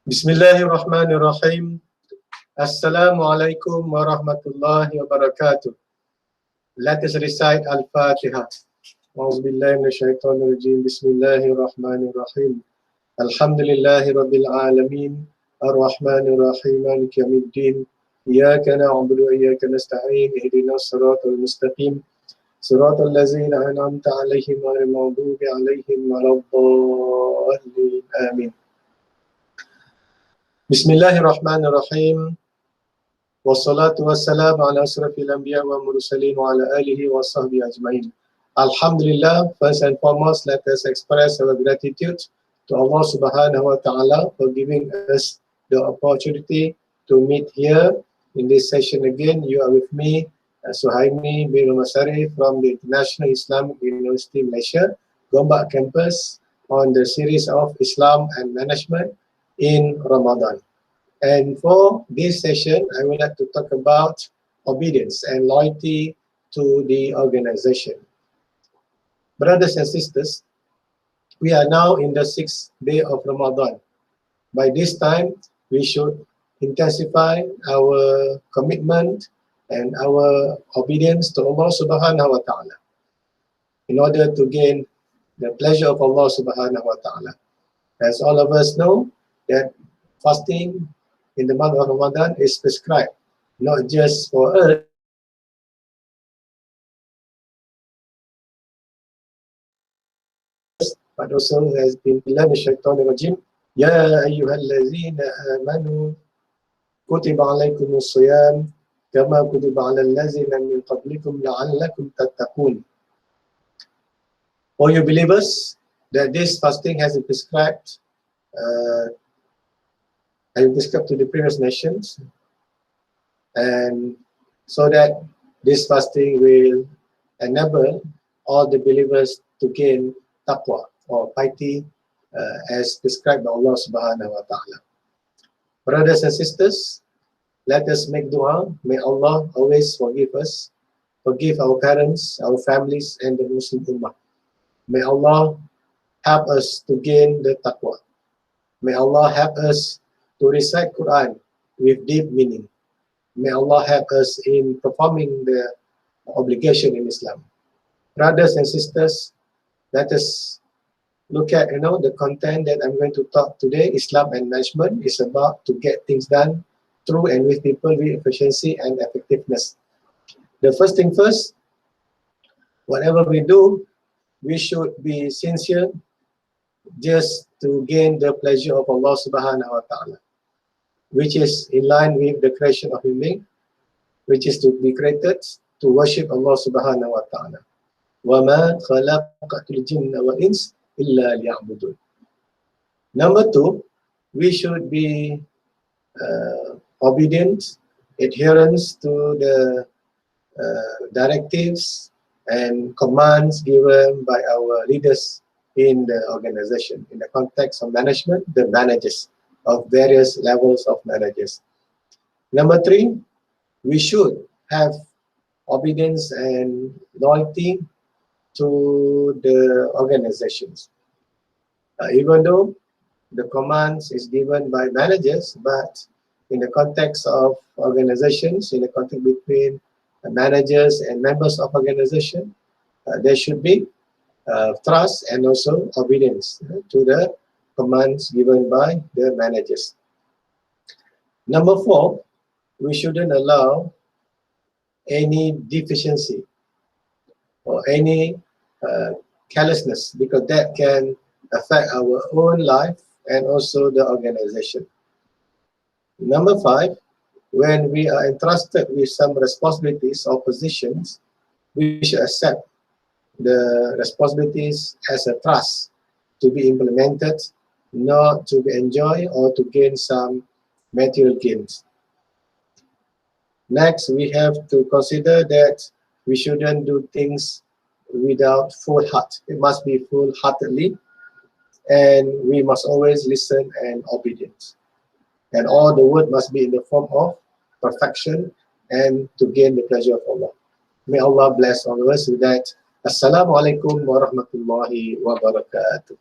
Bismillahirrahmanirrahim. Assalamualaikum warahmatullahi wabarakatuh. Let us recite Al-Fatiha. A'udzubillahi minasyaitonirrajim. Bismillahirrahmanirrahim. Alhamdulillahi rabbil alamin. Ar-Rahmanir-Rahim. Maliki yaumiddin. Iyyaka na'budu wa iyyaka nasta'in. Ihdinas siratal mustaqim. Siratal ladzina an'amta 'alaihim ghairil maghdubi 'alaihim waladdallin. Amin. Bismillahirrahmanirrahim. Wassalatu wassalamu ala asrafil anbiya wa mursalin wa ala alihi wa sahbihi ajma'in. Alhamdulillah, first and foremost, let us express our gratitude to Allah subhanahu wa ta'ala for giving us the opportunity to meet here in this session again. You are with me, Suhaimi bin Masari from the International Islamic University Malaysia, Gombak campus, on the series of Islam and Management in Ramadan. And for this session, I would like to talk about obedience and loyalty to the organization. Brothers and sisters, we are now in the 6th day of Ramadan. By this time, we should intensify our commitment and our obedience to Allah subhanahu wa ta'ala in order to gain the pleasure of Allah subhanahu wa ta'ala. As all of us know, that fasting in the month of Ramadan is prescribed, not just for us, but also has been learned in Shaitan al-Rajim. Ya ayyuhallazina amanu kutiba alaykumus siyam kama kutiba alal ladzina min qablikum la'allakum tattaqun. For you believers, that this fasting has been prescribed to the previous nations, and so that this fasting will enable all the believers to gain taqwa or piety as prescribed by Allah subhanahu wa ta'ala. Brothers and sisters, let us make dua. May Allah always forgive us, forgive our parents, our families, and the Muslim Ummah. May Allah help us to gain the taqwa. May Allah help us to recite Quran with deep meaning. May Allah help us in performing the obligation in Islam. Brothers and sisters, let us look at the content that I'm going to talk today. Islam and management is about to get things done through and with people with efficiency and effectiveness. The first thing first, whatever we do, we should be sincere just to gain the pleasure of Allah subhanahu wa ta'ala, which is in line with the creation of human, which is to be created to worship Allah subhanahu wa ta'ala. وَمَا خَلَقَتُ الْجِنَّ وَالْإِنسَ إِلَّا لِيَعْبُدُونَ. Number two, we should be obedient, adherence to the directives and commands given by our leaders in the organization. In the context of management, the managers of various levels of managers. Number three, we should have obedience and loyalty to the organizations. Even though the commands is given by managers, but in the context of organizations, in the context between managers and members of organization, there should be trust and also obedience to the commands given by the managers. Number four, we shouldn't allow any deficiency or any carelessness, because that can affect our own life and also the organization. Number five, when we are entrusted with some responsibilities or positions, we should accept the responsibilities as a trust to be implemented, not to be enjoyed or to gain some material gains. Next, we have to consider that we shouldn't do things without full heart. It must be full-heartedly, and we must always listen and obedience. And all the word must be in the form of perfection and to gain the pleasure of Allah. May Allah bless all of us with that. Assalamu alaikum wa rahmatullahi wa barakatuh.